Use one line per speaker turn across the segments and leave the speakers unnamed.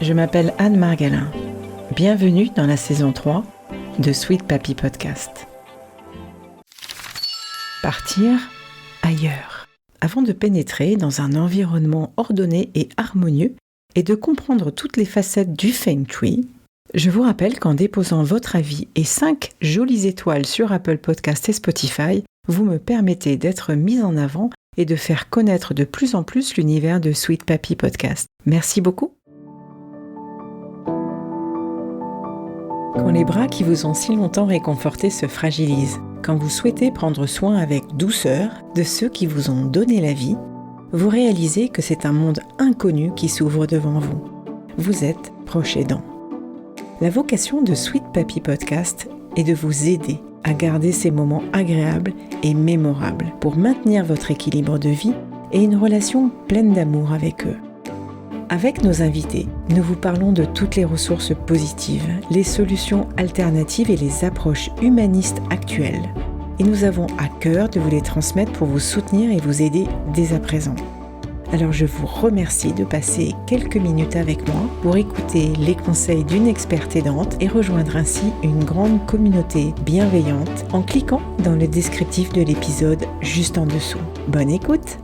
Je m'appelle Anne Margalin. Bienvenue dans la saison 3 de Sweet Papy Podcast. Partir ailleurs. Avant de pénétrer dans un environnement ordonné et harmonieux et de comprendre toutes les facettes du Feng Shui, je vous rappelle qu'en déposant votre avis et 5 jolies étoiles sur Apple Podcast et Spotify, vous me permettez d'être mise en avant et de faire connaître de plus en plus l'univers de Sweet Papy Podcast. Merci beaucoup. Quand les bras qui vous ont si longtemps réconfortés se fragilisent, quand vous souhaitez prendre soin avec douceur de ceux qui vous ont donné la vie, vous réalisez que c'est un monde inconnu qui s'ouvre devant vous. Vous êtes proche aidant. La vocation de Sweet Papy Podcast est de vous aider à garder ces moments agréables et mémorables pour maintenir votre équilibre de vie et une relation pleine d'amour avec eux. Avec nos invités, nous vous parlons de toutes les ressources positives, les solutions alternatives et les approches humanistes actuelles. Et nous avons à cœur de vous les transmettre pour vous soutenir et vous aider dès à présent. Alors je vous remercie de passer quelques minutes avec moi pour écouter les conseils d'une experte aidante et rejoindre ainsi une grande communauté bienveillante en cliquant dans le descriptif de l'épisode juste en dessous. Bonne écoute!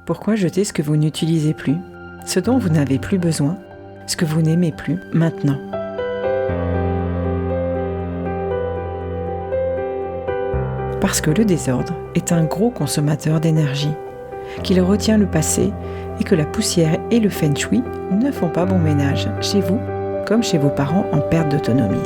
Pourquoi jeter ce que vous n'utilisez plus, ce dont vous n'avez plus besoin, ce que vous n'aimez plus maintenant? Parce que le désordre est un gros consommateur d'énergie, qu'il retient le passé et que la poussière et le Feng Shui ne font pas bon ménage chez vous comme chez vos parents en perte d'autonomie.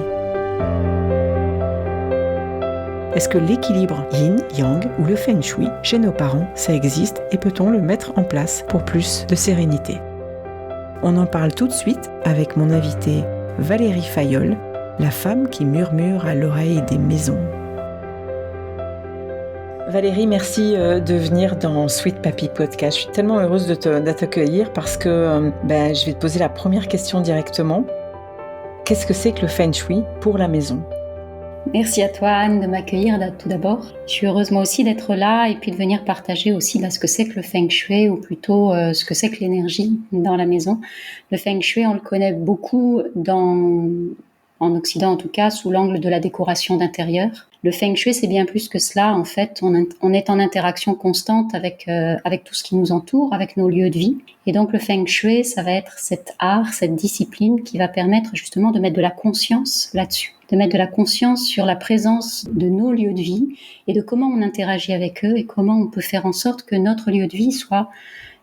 Est-ce que l'équilibre yin-yang ou le Feng Shui chez nos parents, ça existe et peut-on le mettre en place pour plus de sérénité? On en parle tout de suite avec mon invitée Valérie Fayolle, la femme qui murmure à l'oreille des maisons. Valérie, merci de venir dans Sweet Papy Podcast. Je suis tellement heureuse de t'accueillir parce que je vais te poser la première question directement. Qu'est-ce que c'est que le Feng Shui pour la maison?
Merci à toi Anne de m'accueillir tout d'abord. Je suis heureuse moi aussi d'être là et puis de venir partager aussi ce que c'est que le Feng Shui ou plutôt ce que c'est que l'énergie dans la maison. Le Feng Shui, on le connaît beaucoup en Occident en tout cas, sous l'angle de la décoration d'intérieur. Le Feng Shui, c'est bien plus que cela. En fait, on est en interaction constante avec tout ce qui nous entoure, avec nos lieux de vie. Et donc, le Feng Shui, ça va être cet art, cette discipline qui va permettre justement de mettre de la conscience là-dessus, de mettre de la conscience sur la présence de nos lieux de vie et de comment on interagit avec eux et comment on peut faire en sorte que notre lieu de vie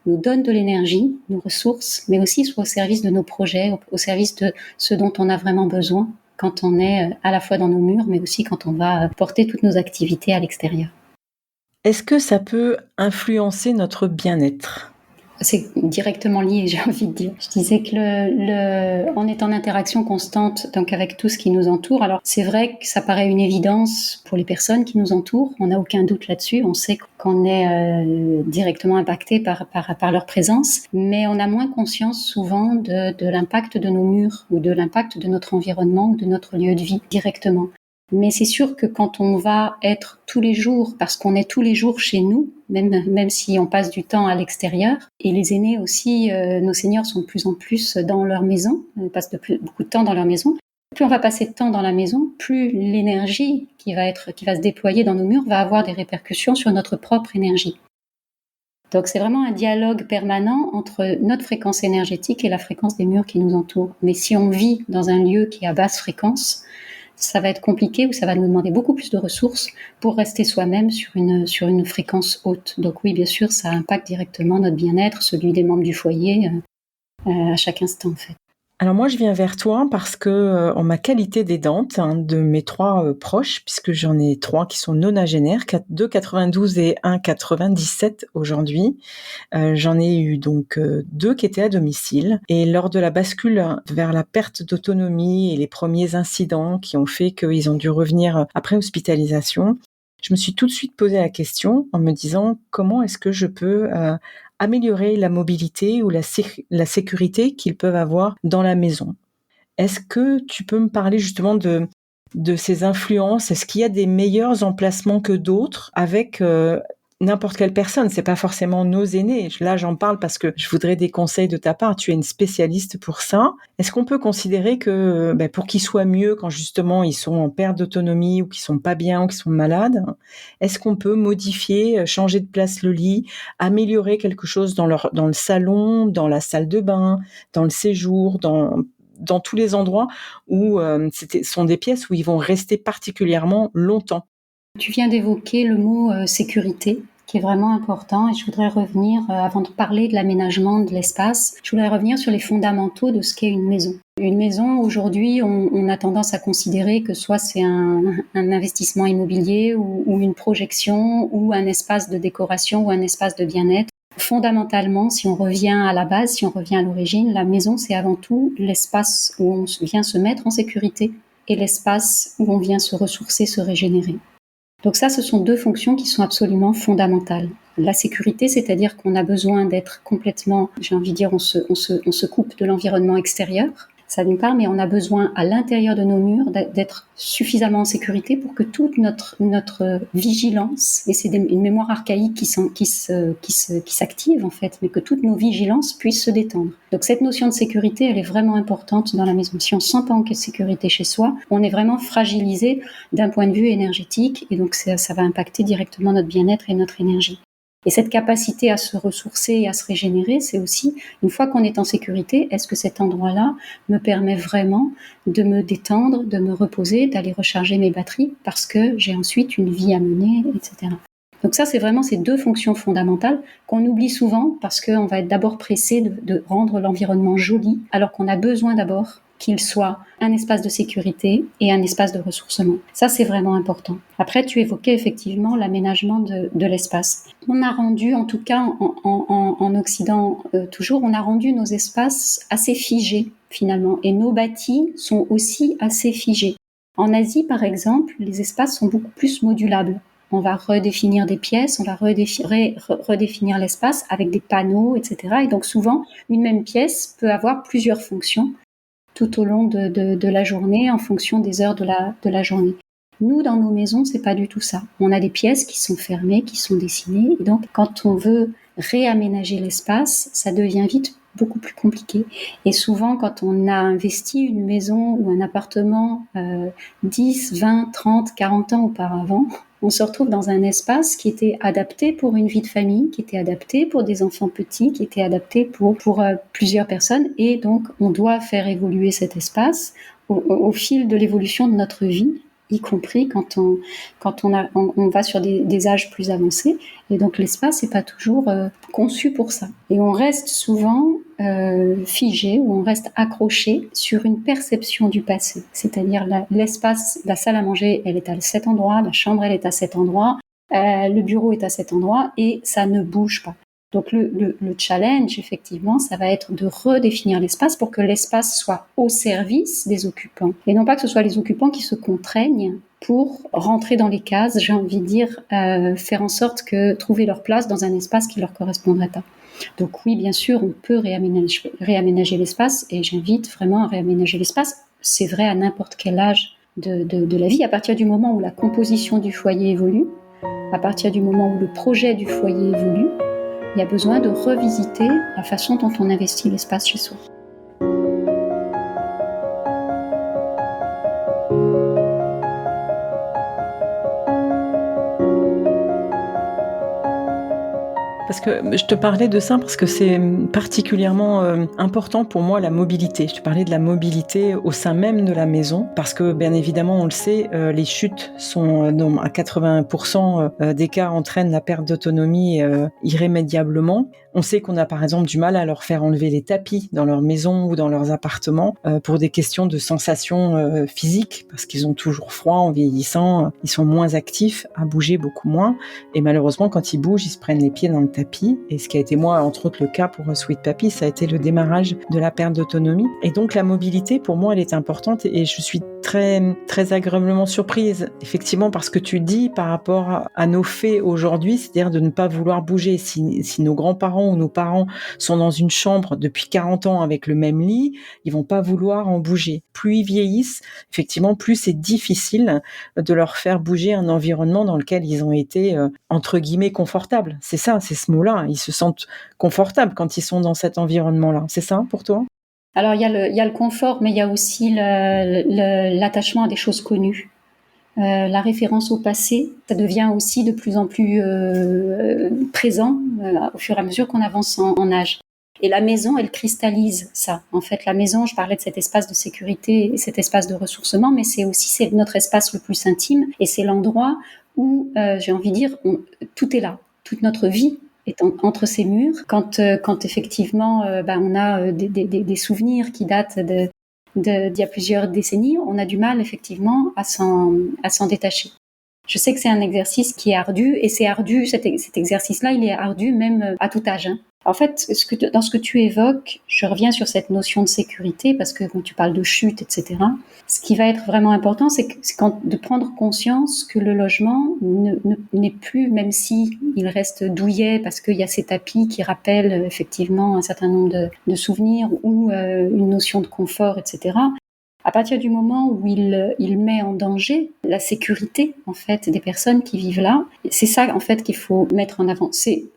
nous donne de l'énergie, nos ressources, mais aussi soit au service de nos projets, au service de ce dont on a vraiment besoin quand on est à la fois dans nos murs, mais aussi quand on va porter toutes nos activités à l'extérieur.
Est-ce que ça peut influencer notre bien-être?
C'est directement lié, j'ai envie de dire. Je disais que on est en interaction constante donc avec tout ce qui nous entoure. Alors c'est vrai que ça paraît une évidence pour les personnes qui nous entourent. On n'a aucun doute là-dessus. On sait qu'on est directement impacté par leur présence, mais on a moins conscience souvent de l'impact de nos murs ou de l'impact de notre environnement ou de notre lieu de vie directement. Mais c'est sûr que quand on va être tous les jours, parce qu'on est tous les jours chez nous, même si on passe du temps à l'extérieur, et les aînés aussi, nos seniors sont de plus en plus dans leur maison, passent beaucoup de temps dans leur maison. Plus on va passer de temps dans la maison, plus l'énergie qui va se déployer dans nos murs va avoir des répercussions sur notre propre énergie. Donc c'est vraiment un dialogue permanent entre notre fréquence énergétique et la fréquence des murs qui nous entourent. Mais si on vit dans un lieu qui est à basse fréquence, ça va être compliqué ou ça va nous demander beaucoup plus de ressources pour rester soi-même sur une fréquence haute. Donc oui, bien sûr, ça impacte directement notre bien-être, celui des membres du foyer, à chaque instant en fait.
Alors moi, je viens vers toi parce que en ma qualité d'aidante de mes 3 proches, puisque j'en ai 3 qui sont nonagénaires, 2 92 et 1 97 aujourd'hui, j'en ai eu donc 2 qui étaient à domicile. Et lors de la bascule vers la perte d'autonomie et les premiers incidents qui ont fait qu'ils ont dû revenir après hospitalisation, je me suis tout de suite posé la question en me disant comment est-ce que je peux améliorer la mobilité ou la sécurité qu'ils peuvent avoir dans la maison. Est-ce que tu peux me parler justement de ces influences? Est-ce qu'il y a des meilleurs emplacements que d'autres avec n'importe quelle personne, c'est pas forcément nos aînés. Là, j'en parle parce que je voudrais des conseils de ta part. Tu es une spécialiste pour ça. Est-ce qu'on peut considérer que pour qu'ils soient mieux quand justement ils sont en perte d'autonomie ou qu'ils sont pas bien ou qu'ils sont malades, est-ce qu'on peut modifier, changer de place le lit, améliorer quelque chose dans le salon, dans la salle de bain, dans le séjour, dans tous les endroits où sont des pièces où ils vont rester particulièrement longtemps?
Tu viens d'évoquer le mot sécurité, qui est vraiment important, et je voudrais revenir, avant de parler de l'aménagement de l'espace, je voudrais revenir sur les fondamentaux de ce qu'est une maison. Une maison, aujourd'hui, on a tendance à considérer que soit c'est un investissement immobilier ou une projection ou un espace de décoration ou un espace de bien-être. Fondamentalement, si on revient à la base, si on revient à l'origine, la maison, c'est avant tout l'espace où on vient se mettre en sécurité et l'espace où on vient se ressourcer, se régénérer. Donc ça, ce sont deux fonctions qui sont absolument fondamentales. La sécurité, c'est-à-dire qu'on a besoin d'être complètement, j'ai envie de dire, on se coupe de l'environnement extérieur. Ça d'une part, mais on a besoin à l'intérieur de nos murs d'être suffisamment en sécurité pour que toute notre vigilance, et c'est une mémoire archaïque qui s'active en fait, mais que toutes nos vigilances puissent se détendre. Donc cette notion de sécurité, elle est vraiment importante dans la maison. Si on ne se sent pas en sécurité chez soi, on est vraiment fragilisé d'un point de vue énergétique, et donc ça va impacter directement notre bien-être et notre énergie. Et cette capacité à se ressourcer et à se régénérer, c'est aussi, une fois qu'on est en sécurité, est-ce que cet endroit-là me permet vraiment de me détendre, de me reposer, d'aller recharger mes batteries parce que j'ai ensuite une vie à mener, etc. Donc ça, c'est vraiment ces deux fonctions fondamentales qu'on oublie souvent parce qu'on va être d'abord pressé de rendre l'environnement joli, alors qu'on a besoin d'abord qu'il soit un espace de sécurité et un espace de ressourcement. Ça, c'est vraiment important. Après, tu évoquais effectivement l'aménagement de l'espace. On a rendu, en tout cas en Occident toujours, on a rendu nos espaces assez figés finalement, et nos bâtis sont aussi assez figés. En Asie, par exemple, les espaces sont beaucoup plus modulables. On va redéfinir des pièces, on va redéfinir l'espace avec des panneaux, etc. Et donc souvent, une même pièce peut avoir plusieurs fonctions tout au long de la journée, en fonction des heures de la journée. Nous, dans nos maisons, c'est pas du tout ça. On a des pièces qui sont fermées, qui sont dessinées, et donc quand on veut réaménager l'espace, ça devient vite beaucoup plus compliqué. Et souvent, quand on a investi une maison ou un appartement 10, 20, 30, 40 ans auparavant, on se retrouve dans un espace qui était adapté pour une vie de famille, qui était adapté pour des enfants petits, qui était adapté pour plusieurs personnes. Et donc, on doit faire évoluer cet espace au fil de l'évolution de notre vie, y compris quand on va sur des âges plus avancés. Et donc, l'espace n'est pas toujours conçu pour ça. Et on reste souvent figé ou on reste accroché sur une perception du passé. C'est-à-dire l'espace, la salle à manger, elle est à cet endroit, la chambre, elle est à cet endroit, le bureau est à cet endroit et ça ne bouge pas. Donc le challenge, effectivement, ça va être de redéfinir l'espace pour que l'espace soit au service des occupants. Et non pas que ce soit les occupants qui se contraignent pour rentrer dans les cases, j'ai envie de dire, faire en sorte que trouver leur place dans un espace qui leur correspondrait pas. Donc oui, bien sûr, on peut réaménager l'espace et j'invite vraiment à réaménager l'espace. C'est vrai à n'importe quel âge de la vie, à partir du moment où la composition du foyer évolue, à partir du moment où le projet du foyer évolue, il y a besoin de revisiter la façon dont on investit l'espace chez soi.
Parce que je te parlais de ça parce que c'est particulièrement important pour moi, la mobilité. Je te parlais de la mobilité au sein même de la maison parce que bien évidemment, on le sait, les chutes sont à 80% des cas entraînent la perte d'autonomie irrémédiablement. On sait qu'on a par exemple du mal à leur faire enlever les tapis dans leur maison ou dans leurs appartements pour des questions de sensations physiques parce qu'ils ont toujours froid en vieillissant, ils sont moins actifs, à bouger beaucoup moins et malheureusement quand ils bougent, ils se prennent les pieds dans le tapis et ce qui a été moi entre autres le cas pour Sweet Papy, ça a été le démarrage de la perte d'autonomie et donc la mobilité pour moi elle est importante et je suis très, très agréablement surprise, effectivement, parce que tu dis par rapport à nos faits aujourd'hui, c'est-à-dire de ne pas vouloir bouger. Si nos grands-parents ou nos parents sont dans une chambre depuis 40 ans avec le même lit, ils vont pas vouloir en bouger. Plus ils vieillissent, effectivement, plus c'est difficile de leur faire bouger un environnement dans lequel ils ont été, entre guillemets, confortables. C'est ça, c'est ce mot-là. Ils se sentent confortables quand ils sont dans cet environnement-là. C'est ça pour toi ?
Alors il y a le confort, mais il y a aussi l'attachement à des choses connues. La référence au passé, ça devient aussi de plus en plus présent au fur et à mesure qu'on avance en âge. Et la maison, elle cristallise ça. En fait, la maison, je parlais de cet espace de sécurité et cet espace de ressourcement, mais c'est notre espace le plus intime et c'est l'endroit où, j'ai envie de dire, tout est là. Toute notre vie est entre ces murs. Quand effectivement, on a des souvenirs qui datent d'il y a plusieurs décennies, on a du mal effectivement à s'en détacher. Je sais que c'est un exercice qui est ardu, et c'est ardu, cet exercice-là, il est ardu même à tout âge. En fait, dans ce que tu évoques, je reviens sur cette notion de sécurité, parce que quand tu parles de chute, etc., ce qui va être vraiment important, c'est de prendre conscience que le logement n'est plus, même si il reste douillet, parce qu'il y a ces tapis qui rappellent effectivement un certain nombre de souvenirs ou une notion de confort, etc. À partir du moment où il met en danger la sécurité en fait des personnes qui vivent là, c'est ça en fait qu'il faut mettre en avant. Si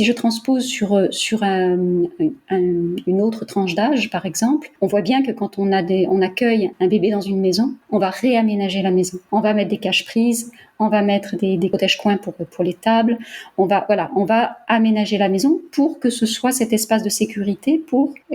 je transpose sur une autre tranche d'âge, par exemple, on voit bien que quand on accueille un bébé dans une maison, on va réaménager la maison. On va mettre des caches-prises, on va mettre des protège-coins pour les tables. On va aménager la maison pour que ce soit cet espace de sécurité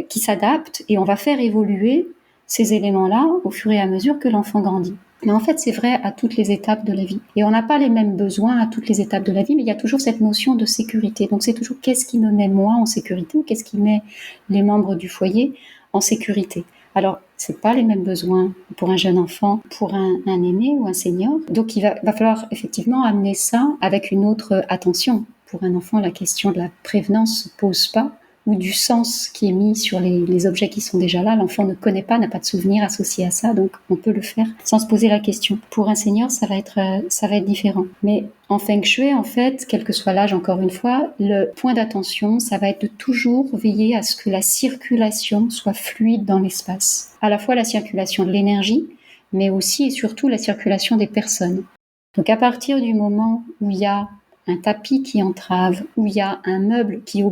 qui s'adapte, et on va faire évoluer ces éléments-là au fur et à mesure que l'enfant grandit. Mais en fait, c'est vrai à toutes les étapes de la vie. Et on n'a pas les mêmes besoins à toutes les étapes de la vie, mais il y a toujours cette notion de sécurité. Donc c'est toujours qu'est-ce qui me met moi en sécurité, ou qu'est-ce qui met les membres du foyer en sécurité. Alors, c'est pas les mêmes besoins pour un jeune enfant, pour un aîné ou un senior. Donc il va falloir effectivement amener ça avec une autre attention. Pour un enfant, la question de la prévenance se pose pas, ou du sens qui est mis sur les objets qui sont déjà là. L'enfant ne connaît pas, n'a pas de souvenir associé à ça, donc on peut le faire sans se poser la question. Pour un senior, ça va être différent. Mais en Feng Shui, en fait, quel que soit l'âge, encore une fois, le point d'attention, ça va être de toujours veiller à ce que la circulation soit fluide dans l'espace. À la fois la circulation de l'énergie, mais aussi et surtout la circulation des personnes. Donc à partir du moment où il y a un tapis qui entrave, où il y a un meuble qui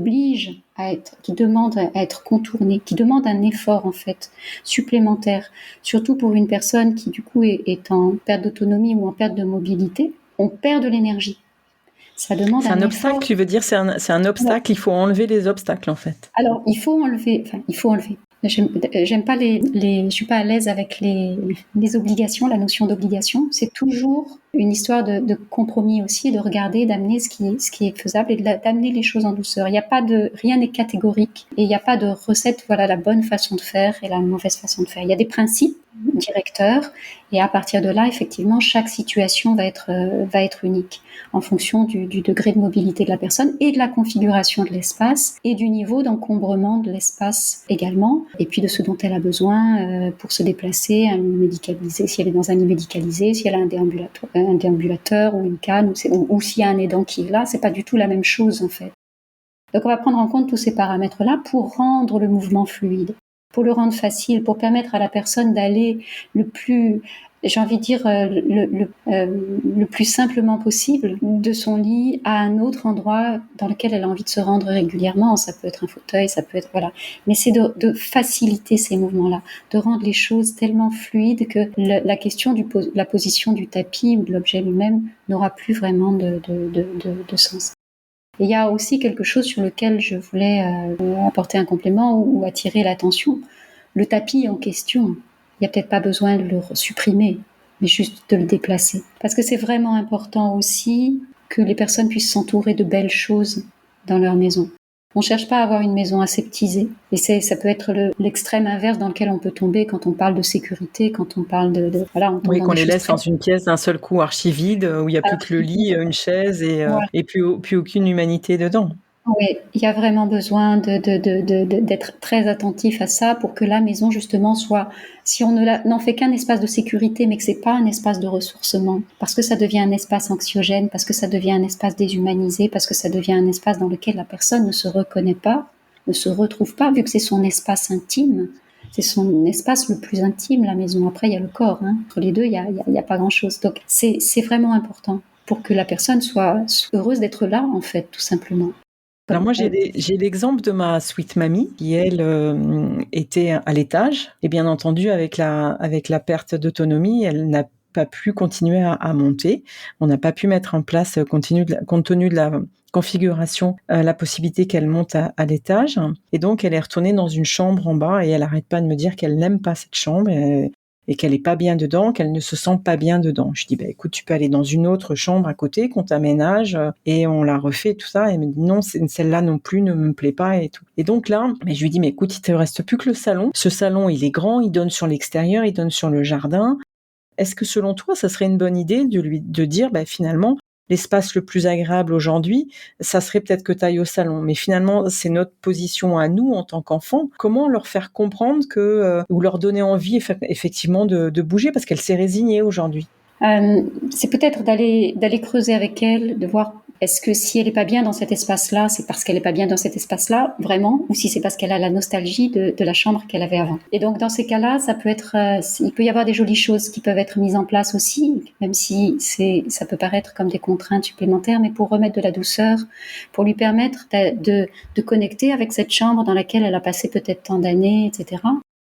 demande à être contourné, qui demande un effort en fait supplémentaire, surtout pour une personne qui du coup est en perte d'autonomie ou en perte de mobilité, on perd de l'énergie. Ça demande
un obstacle, effort. Tu veux dire c'est un obstacle, il faut enlever les obstacles en fait.
Alors il faut enlever. J'aime pas je suis pas à l'aise avec les obligations, la notion d'obligation. C'est toujours une histoire de compromis aussi, de regarder, d'amener ce qui est faisable et d'amener les choses en douceur. Rien n'est catégorique et il n'y a pas de recette, voilà la bonne façon de faire et la mauvaise façon de faire. Il y a des principes directeurs et à partir de là, effectivement, chaque situation va être unique en fonction du degré de mobilité de la personne et de la configuration de l'espace et du niveau d'encombrement de l'espace également, et puis de ce dont elle a besoin pour se déplacer, un médicalisé, si elle est dans un lit médicalisé, si elle a un déambulateur ou une canne, ou s'il y a un aidant qui est là, c'est pas du tout la même chose en fait. Donc on va prendre en compte tous ces paramètres-là pour rendre le mouvement fluide, pour le rendre facile, pour permettre à la personne d'aller le plus, j'ai envie de dire, le plus simplement possible de son lit à un autre endroit dans lequel elle a envie de se rendre régulièrement. Ça peut être un fauteuil, ça peut être, voilà. Mais c'est de faciliter ces mouvements-là, de rendre les choses tellement fluides que la question de la position du tapis ou de l'objet lui-même n'aura plus vraiment de sens. Et il y a aussi quelque chose sur lequel je voulais apporter un complément ou attirer l'attention. Le tapis en question, il n'y a peut-être pas besoin de le supprimer, mais juste de le déplacer. Parce que c'est vraiment important aussi que les personnes puissent s'entourer de belles choses dans leur maison. On ne cherche pas à avoir une maison aseptisée. Et ça peut être l'extrême inverse dans lequel on peut tomber quand on parle de sécurité, quand on parle
oui, qu'on les laisse dans une pièce d'un seul coup archi vide, où il n'y a plus que le lit, une chaise et plus aucune humanité dedans.
Oui, il y a vraiment besoin d'être très attentif à ça pour que la maison justement soit, si on n'en fait qu'un espace de sécurité, mais que c'est pas un espace de ressourcement, parce que ça devient un espace anxiogène, parce que ça devient un espace déshumanisé, parce que ça devient un espace dans lequel la personne ne se reconnaît pas, ne se retrouve pas, vu que c'est son espace intime. C'est son espace le plus intime, la maison. Après, il y a le corps. Hein. Entre les deux, il y a pas grand-chose. Donc, c'est vraiment important pour que la personne soit heureuse d'être là, en fait, tout simplement.
Alors moi, j'ai l'exemple de ma sweet mamie qui, elle, était à l'étage. Et bien entendu, avec la perte d'autonomie, elle n'a pas pu continuer à monter. On n'a pas pu mettre en place, compte tenu de la configuration, la possibilité qu'elle monte à l'étage. Et donc, elle est retournée dans une chambre en bas et elle n'arrête pas de me dire qu'elle n'aime pas cette chambre. Et qu'elle est pas bien dedans, qu'elle ne se sent pas bien dedans. Je dis, bah, écoute, tu peux aller dans une autre chambre à côté, qu'on t'aménage, et on la refait, tout ça. Et elle me dit, non, celle-là non plus ne me plaît pas et tout. Et donc là, mais je lui dis, mais écoute, il te reste plus que le salon. Ce salon, il est grand, il donne sur l'extérieur, il donne sur le jardin. Est-ce que selon toi, ça serait une bonne idée de dire, bah, finalement, l'espace le plus agréable aujourd'hui, ça serait peut-être que tu ailles au salon. Mais finalement, c'est notre position à nous en tant qu'enfants. Comment leur faire comprendre ou leur donner envie effectivement de bouger parce qu'elle s'est résignée aujourd'hui.
C'est peut-être d'aller creuser avec elle, de voir est-ce que si elle n'est pas bien dans cet espace-là, c'est parce qu'elle n'est pas bien dans cet espace-là, vraiment, ou si c'est parce qu'elle a la nostalgie de la chambre qu'elle avait avant. Et donc, dans ces cas-là, ça peut être, il peut y avoir des jolies choses qui peuvent être mises en place aussi, même si ça peut paraître comme des contraintes supplémentaires, mais pour remettre de la douceur, pour lui permettre de connecter avec cette chambre dans laquelle elle a passé peut-être tant d'années, etc.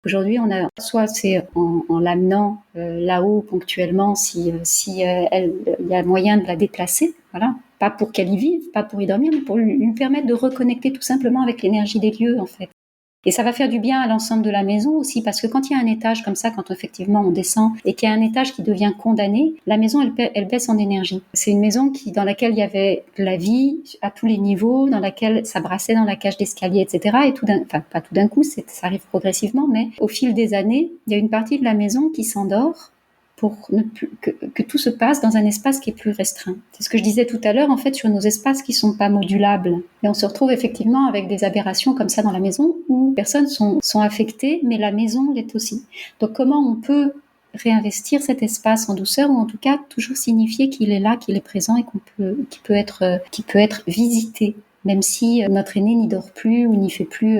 Aujourd'hui, on a soit c'est en l'amenant là-haut ponctuellement si il y a moyen de la déplacer, voilà, pas pour qu'elle y vive, pas pour y dormir, mais pour lui permettre de reconnecter tout simplement avec l'énergie des lieux en fait. Et ça va faire du bien à l'ensemble de la maison aussi, parce que quand il y a un étage comme ça, quand effectivement on descend et qu'il y a un étage qui devient condamné, la maison elle baisse en énergie. C'est une maison dans laquelle il y avait de la vie à tous les niveaux, dans laquelle ça brassait dans la cage d'escalier, etc. Et pas tout d'un coup, ça arrive progressivement, mais au fil des années, il y a une partie de la maison qui s'endort pour que tout se passe dans un espace qui est plus restreint. C'est ce que je disais tout à l'heure, en fait, sur nos espaces qui sont pas modulables. Et on se retrouve effectivement avec des aberrations comme ça dans la maison où personnes sont affectées, mais la maison l'est aussi. Donc comment on peut réinvestir cet espace en douceur, ou en tout cas toujours signifier qu'il est là, qu'il est présent et qu'il peut être visité, même si notre aîné n'y dort plus ou n'y fait plus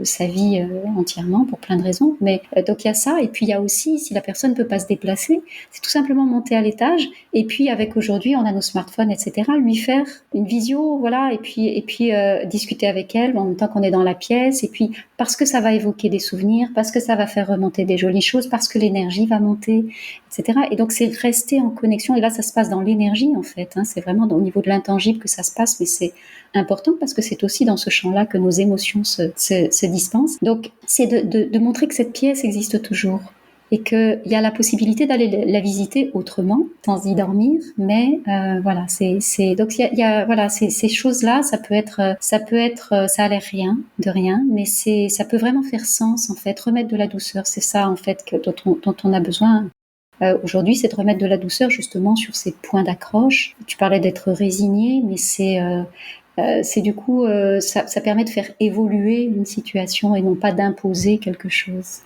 sa vie entièrement pour plein de raisons. Mais donc il y a ça, et puis il y a aussi, si la personne ne peut pas se déplacer, c'est tout simplement monter à l'étage, et puis avec aujourd'hui on a nos smartphones, etc., lui faire une visio, voilà, et puis discuter avec elle en même temps qu'on est dans la pièce, et puis parce que ça va évoquer des souvenirs, parce que ça va faire remonter des jolies choses, parce que l'énergie va monter, etc. Et donc c'est rester en connexion, et là ça se passe dans l'énergie en fait, hein, c'est vraiment au niveau de l'intangible que ça se passe, mais c'est important parce que c'est aussi dans ce champ-là que nos émotions se dispensent. Donc, c'est de montrer que cette pièce existe toujours et qu'il y a la possibilité d'aller la visiter autrement, sans y dormir. Mais voilà, donc il y a voilà ces choses-là, ça a l'air de rien, mais ça peut vraiment faire sens en fait, remettre de la douceur. C'est ça en fait dont on a besoin. Aujourd'hui, c'est de remettre de la douceur justement sur ces points d'accroche. Tu parlais d'être résigné, mais c'est du coup, ça permet de faire évoluer une situation et non pas d'imposer quelque chose.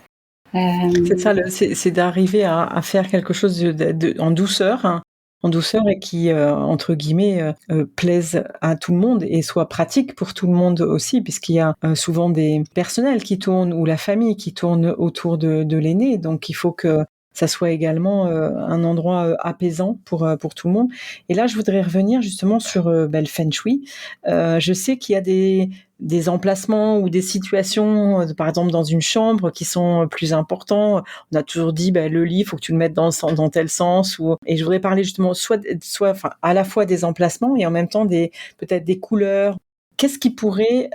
C'est ça, c'est d'arriver à faire quelque chose en douceur, hein, et qui, entre guillemets, plaise à tout le monde et soit pratique pour tout le monde aussi, puisqu'il y a souvent des personnels qui tournent ou la famille qui tourne autour de l'aîné. Donc il faut que ça soit également un endroit apaisant pour tout le monde. Et là, je voudrais revenir justement sur le feng shui. Je sais qu'il y a des emplacements ou des situations, par exemple dans une chambre, qui sont plus importants. On a toujours dit, le lit, il faut que tu le mettes dans tel sens. Et je voudrais parler justement soit à la fois des emplacements et en même temps peut-être des couleurs. Qu'est-ce qui pourrait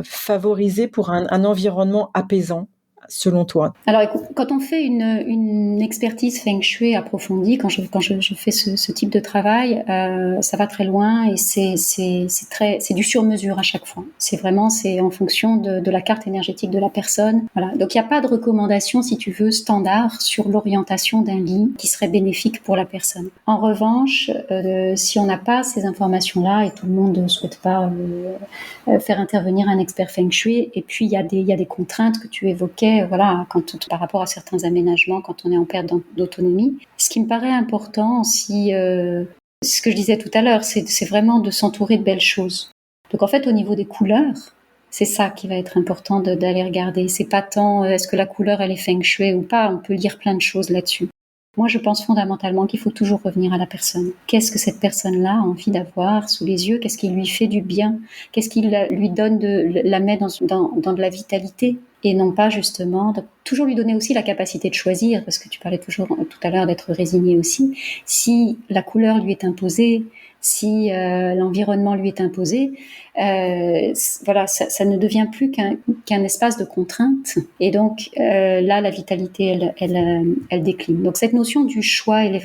favoriser pour un environnement apaisant selon toi?
Alors écoute, quand on fait une expertise feng shui approfondie, quand je fais ce type de travail, ça va très loin et c'est du sur-mesure à chaque fois. C'est en fonction de la carte énergétique de la personne. Voilà. Donc il n'y a pas de recommandation, si tu veux, standard sur l'orientation d'un lit qui serait bénéfique pour la personne. En revanche, si on n'a pas ces informations-là et tout le monde ne souhaite pas faire intervenir un expert feng shui, et puis il y a des contraintes que tu évoquais, voilà, par rapport à certains aménagements, quand on est en perte d'autonomie. Ce qui me paraît important aussi, ce que je disais tout à l'heure, c'est vraiment de s'entourer de belles choses. Donc en fait, au niveau des couleurs, c'est ça qui va être important d'aller regarder. C'est pas tant est-ce que la couleur elle est feng shui ou pas, on peut lire plein de choses là-dessus. Moi, je pense fondamentalement qu'il faut toujours revenir à la personne. Qu'est-ce que cette personne-là a envie d'avoir sous les yeux? Qu'est-ce qui lui fait du bien? Qu'est-ce qui lui donne la met dans de la vitalité? Et non pas justement, toujours lui donner aussi la capacité de choisir, parce que tu parlais toujours tout à l'heure d'être résigné aussi. Si la couleur lui est imposée, si l'environnement lui est imposé, voilà, ça ne devient plus qu'un espace de contrainte. Et donc là, la vitalité, elle décline. Donc cette notion du choix, elle est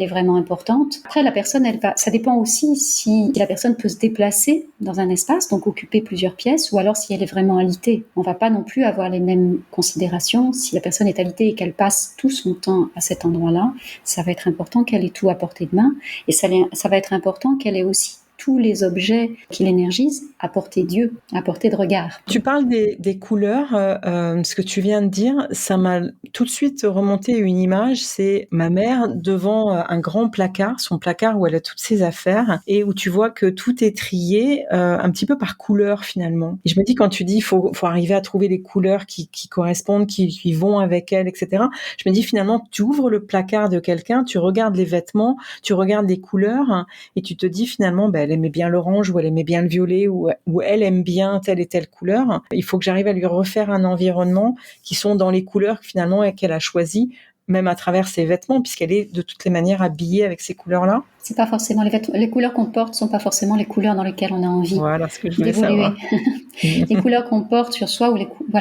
vraiment importante. Après, la personne, ça dépend aussi si la personne peut se déplacer dans un espace, donc occuper plusieurs pièces, ou alors si elle est vraiment alitée. On va pas non plus avoir les mêmes considérations. Si la personne est alitée et qu'elle passe tout son temps à cet endroit-là, ça va être important qu'elle ait tout à portée de main, et ça va être important qu'elle ait aussi tous les objets qui l'énergisent à portée d'yeux, à portée de regard.
Tu parles des couleurs, ce que tu viens de dire, ça m'a tout de suite remonté une image, c'est ma mère devant un grand placard, son placard où elle a toutes ses affaires et où tu vois que tout est trié un petit peu par couleur finalement. Et je me dis quand tu dis faut arriver à trouver les couleurs qui correspondent, qui vont avec elle, etc. Je me dis finalement tu ouvres le placard de quelqu'un, tu regardes les vêtements, tu regardes les couleurs et tu te dis finalement elle aimait bien l'orange ou elle aimait bien le violet ou elle aime bien telle et telle couleur. Il faut que j'arrive à lui refaire un environnement qui sont dans les couleurs finalement qu'elle a choisies, même à travers ses vêtements, puisqu'elle est de toutes les manières habillée avec ces couleurs-là.
C'est pas forcément les couleurs qu'on porte sont pas forcément les couleurs dans lesquelles on a envie
voilà ce que je voulais
d'évoluer.
savoir.
Les couleurs qu'on porte sur soi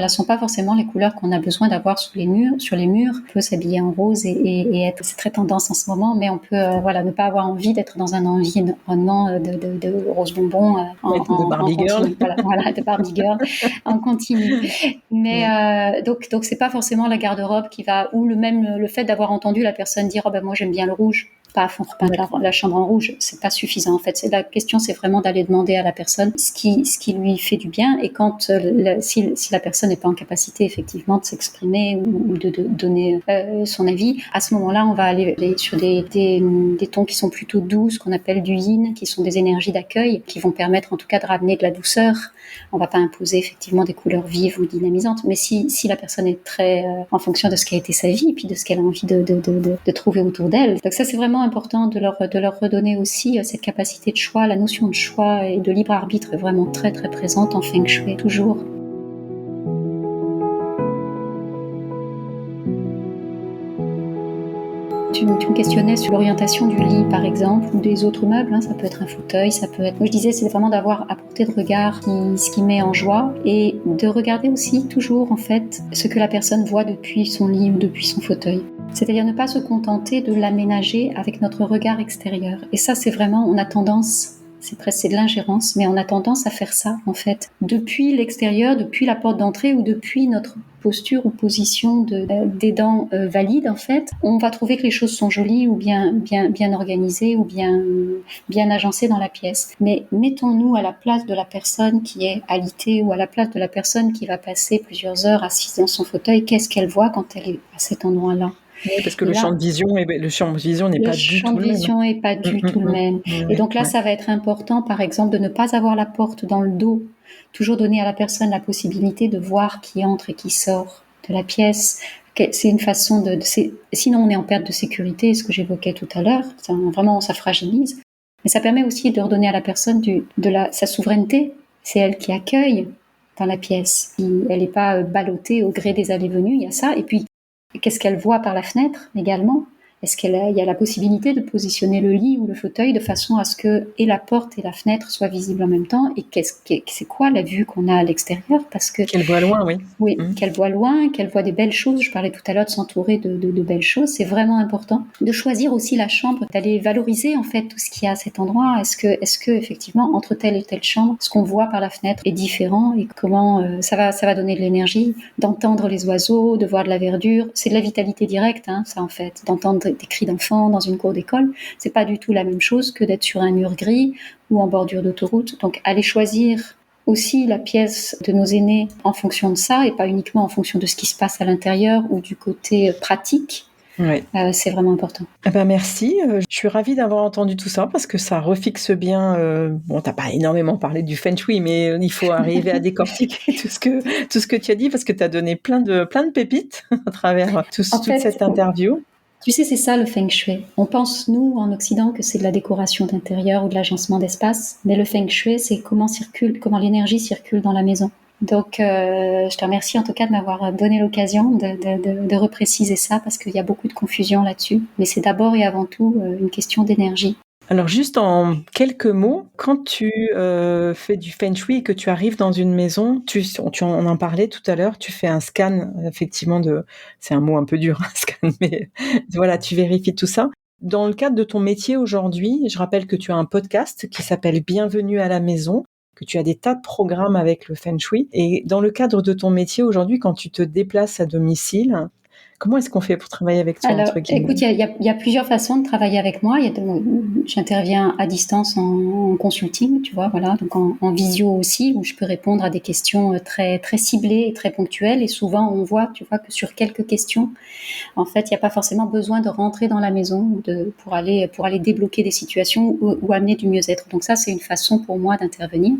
sont pas forcément les couleurs qu'on a besoin d'avoir sur les murs. On peut s'habiller en rose et être, c'est très tendance en ce moment, mais on peut ne pas avoir envie d'être dans un environnement de rose bonbon
de Barbie Girl.
Voilà, de Barbie Girl en continu. Mais donc c'est pas forcément la garde-robe qui va, ou le fait d'avoir entendu la personne dire moi j'aime bien le rouge. Pas à fond repeindre la chambre en rouge, c'est pas suffisant en fait. La question, c'est vraiment d'aller demander à la personne ce qui lui fait du bien, et quand si la personne n'est pas en capacité effectivement de s'exprimer ou de donner son avis, à ce moment-là, on va aller sur des tons qui sont plutôt doux, ce qu'on appelle du yin, qui sont des énergies d'accueil, qui vont permettre en tout cas de ramener de la douceur. On va pas imposer effectivement des couleurs vives ou dynamisantes, mais si la personne est très en fonction de ce qu'a été sa vie et puis de ce qu'elle a envie de trouver autour d'elle. Donc ça, c'est vraiment important de leur redonner aussi cette capacité de choix. La notion de choix et de libre arbitre est vraiment très très présente en Feng Shui, toujours. Tu me questionnais sur l'orientation du lit, par exemple, ou des autres meubles. Ça peut être un fauteuil, ça peut être... Moi, je disais, c'est vraiment d'avoir à portée de regard ce qui met en joie, et de regarder aussi toujours, en fait, ce que la personne voit depuis son lit ou depuis son fauteuil. C'est-à-dire ne pas se contenter de l'aménager avec notre regard extérieur. Et ça, c'est vraiment, on a tendance... C'est de l'ingérence, mais on a tendance à faire ça, en fait. Depuis l'extérieur, depuis la porte d'entrée ou depuis notre posture ou position d'aidant valide, en fait, on va trouver que les choses sont jolies ou bien organisées ou bien agencées dans la pièce. Mais mettons-nous à la place de la personne qui est alitée ou à la place de la personne qui va passer plusieurs heures assise dans son fauteuil. Qu'est-ce qu'elle voit quand elle est à cet endroit-là ?
Oui, parce que le champ de vision n'est pas du tout le même.
Le champ de vision n'est pas du tout le même. Et donc là, ça va être important, par exemple, de ne pas avoir la porte dans le dos. Toujours donner à la personne la possibilité de voir qui entre et qui sort de la pièce. C'est une façon sinon, on est en perte de sécurité, ce que j'évoquais tout à l'heure. Vraiment, ça fragilise. Mais ça permet aussi de redonner à la personne sa souveraineté. C'est elle qui accueille dans la pièce. Elle n'est pas ballottée au gré des allées-venues, il y a ça. Et puis, qu'est-ce qu'elle voit par la fenêtre également ? il y a la possibilité de positionner le lit ou le fauteuil de façon à ce que et la porte et la fenêtre soient visibles en même temps? Et c'est quoi la vue qu'on a à l'extérieur? Parce que
Qu'elle voit loin, oui.
oui, qu'elle voit loin, qu'elle voit des belles choses. Je parlais tout à l'heure de s'entourer de belles choses. C'est vraiment important de choisir aussi la chambre, d'aller valoriser en fait tout ce qu'il y a à cet endroit. Est-ce que effectivement entre telle et telle chambre, ce qu'on voit par la fenêtre est différent et comment ça va donner de l'énergie, d'entendre les oiseaux, de voir de la verdure. C'est de la vitalité directe, hein, ça en fait. D'entendre des cris d'enfants dans une cour d'école, c'est pas du tout la même chose que d'être sur un mur gris ou en bordure d'autoroute. Donc aller choisir aussi la pièce de nos aînés en fonction de ça et pas uniquement en fonction de ce qui se passe à l'intérieur ou du côté pratique.
Oui.
C'est vraiment important.
Eh ben merci, je suis ravie d'avoir entendu tout ça parce que ça refixe bien. Bon, t'as pas énormément parlé du feng shui, mais il faut arriver à décortiquer tout ce que tu as dit parce que tu as donné plein de pépites à travers toute cette interview.
Tu sais, c'est ça le feng shui. On pense, nous, en Occident, que c'est de la décoration d'intérieur ou de l'agencement d'espace, mais le feng shui, c'est comment l'énergie circule dans la maison. Donc, je te remercie en tout cas de m'avoir donné l'occasion de repréciser ça parce qu'il y a beaucoup de confusion là-dessus. Mais c'est d'abord et avant tout une question d'énergie.
Alors juste en quelques mots, quand tu fais du feng shui et que tu arrives dans une maison, on en parlait tout à l'heure, tu fais un scan effectivement c'est un mot un peu dur, un scan, mais voilà, tu vérifies tout ça. Dans le cadre de ton métier aujourd'hui, je rappelle que tu as un podcast qui s'appelle Bienvenue à la maison, que tu as des tas de programmes avec le feng shui. Et dans le cadre de ton métier aujourd'hui, quand tu te déplaces à domicile, comment est-ce qu'on fait pour travailler avec toi?
Alors, écoute, il y a plusieurs façons de travailler avec moi. J'interviens à distance en consulting, tu vois, voilà, donc en visio aussi, où je peux répondre à des questions très très ciblées et très ponctuelles. Et souvent, on voit, tu vois, que sur quelques questions, en fait, il n'y a pas forcément besoin de rentrer dans la maison pour aller débloquer des situations ou amener du mieux-être. Donc ça, c'est une façon pour moi d'intervenir.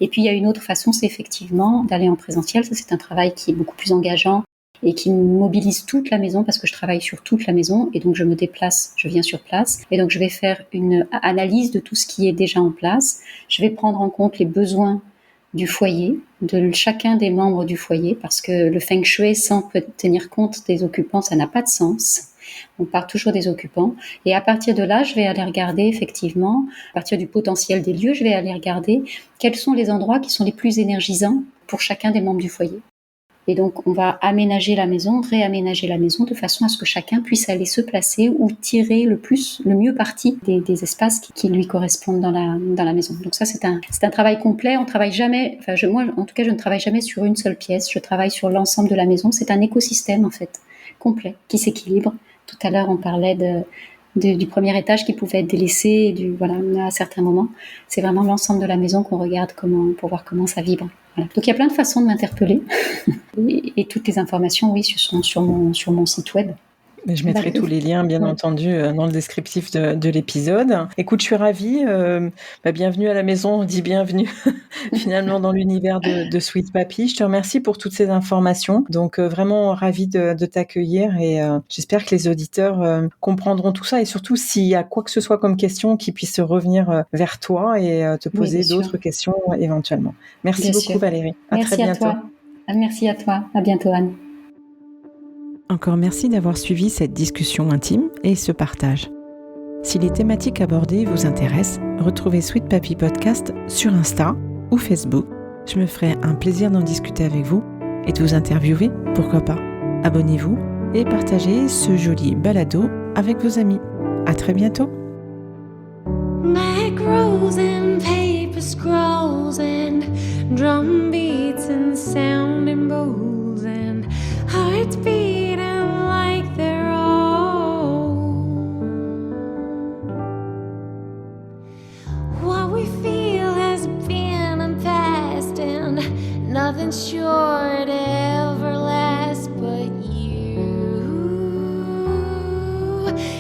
Et puis, il y a une autre façon, c'est effectivement d'aller en présentiel. Ça, c'est un travail qui est beaucoup plus engageant et qui mobilise toute la maison parce que je travaille sur toute la maison et donc je me déplace, je viens sur place et donc je vais faire une analyse de tout ce qui est déjà en place. Je vais prendre en compte les besoins du foyer, de chacun des membres du foyer parce que le feng shui sans tenir compte des occupants, ça n'a pas de sens. On part toujours des occupants et à partir de là, je vais aller regarder effectivement, à partir du potentiel des lieux, je vais aller regarder quels sont les endroits qui sont les plus énergisants pour chacun des membres du foyer. Et donc, on va aménager la maison, réaménager la maison de façon à ce que chacun puisse aller se placer ou tirer le mieux parti des espaces qui lui correspondent dans la maison. Donc ça, c'est un travail complet. On travaille jamais, moi, en tout cas, je ne travaille jamais sur une seule pièce. Je travaille sur l'ensemble de la maison. C'est un écosystème, en fait, complet, qui s'équilibre. Tout à l'heure, on parlait du premier étage qui pouvait être délaissé, à certains moments. C'est vraiment l'ensemble de la maison qu'on regarde pour voir comment ça vibre. Voilà. Donc il y a plein de façons de m'interpeller et toutes les informations, oui, sont sur mon site web.
Je mettrai tous les liens, bien entendu, dans le descriptif de l'épisode. Écoute, je suis ravie. Bienvenue à la maison, on dit bienvenue finalement dans l'univers de Sweet Papy. Je te remercie pour toutes ces informations. Donc, vraiment ravie de t'accueillir et j'espère que les auditeurs comprendront tout ça et surtout s'il y a quoi que ce soit comme question, qu'ils puissent revenir vers toi et te poser d'autres questions éventuellement. Merci beaucoup, Valérie. À très bientôt.
Merci à toi. À bientôt, Anne.
Encore merci d'avoir suivi cette discussion intime et ce partage. Si les thématiques abordées vous intéressent, retrouvez Sweet Papy Podcast sur Insta ou Facebook. Je me ferai un plaisir d'en discuter avec vous et de vous interviewer, pourquoi pas. Abonnez-vous et partagez ce joli balado avec vos amis. À très bientôt. Macros and paper scrolls and drum beats and sounding bowls and hearts beating like their own. What we feel has been and past and nothing sure to ever last but you.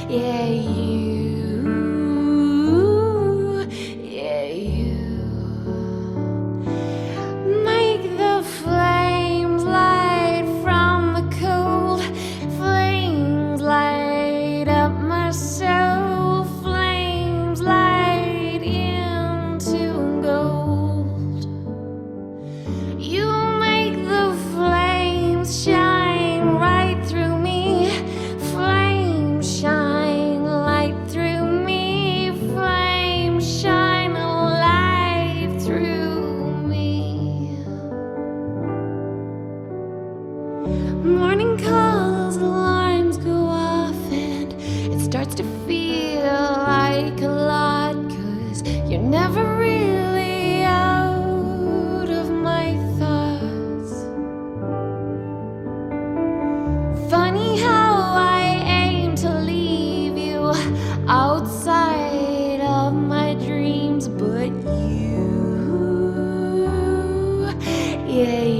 Yeah, you. You make the
Et